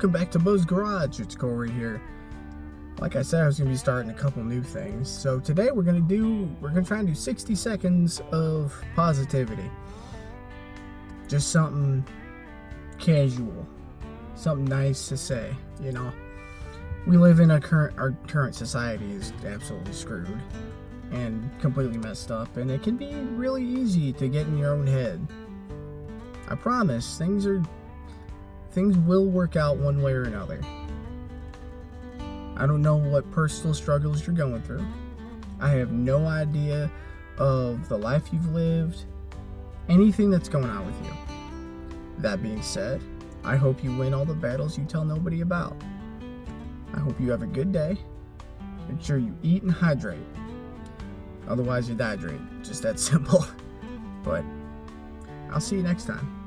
welcome back to Bo's Garage. It's Corey here. Like I said, I was going to be starting a couple new things. So today we're going to try and do 60 seconds of positivity. Just something casual. Something nice to say, you know. We live in our current society is absolutely screwed and completely messed up, and it can be really easy to get in your own head. I promise, things will work out one way or another. I don't know what personal struggles you're going through. I have no idea of the life you've lived, anything that's going on with you. That being said, I hope you win all the battles you tell nobody about. I hope you have a good day. Make sure you eat and hydrate. Otherwise you dehydrate. Just that simple. But I'll see you next time.